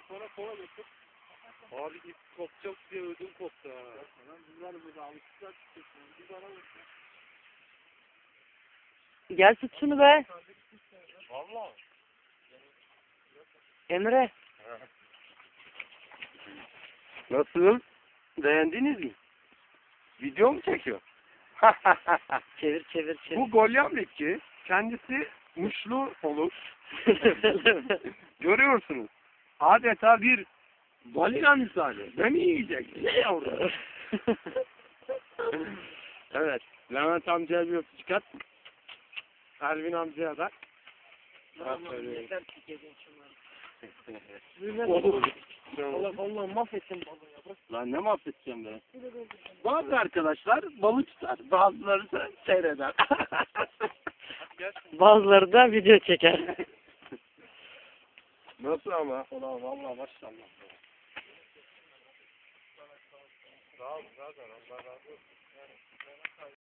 sonra kola götür. Abi ip kopacak diye ödüm koptu ha. Bunlar burada alıştılar çıkıyorsun. Bir bana bak. Gel tut şunu be. Valla. Emre. Nasıl? Beğendiniz mi? Video mu çekiyor? Çevir çevir çevir. Bu Golyamlikçi kendisi muşlu olur. Görüyorsunuz. Adeta bir balina misali. Beni yiyecek. Ne yavrum? Evet. Levent amcaya bir öpücük at. Elvin amcaya da. Olur. Allah mahvettin balığı ya. Lan ne mahvedeceğim ben? Bazı arkadaşlar balık tutar. Bazıları da seyreder. Bazıları da video çeker. Nasıl ama? Ulan valla maşallah. Sağ ol, zaten Allah razı olsun.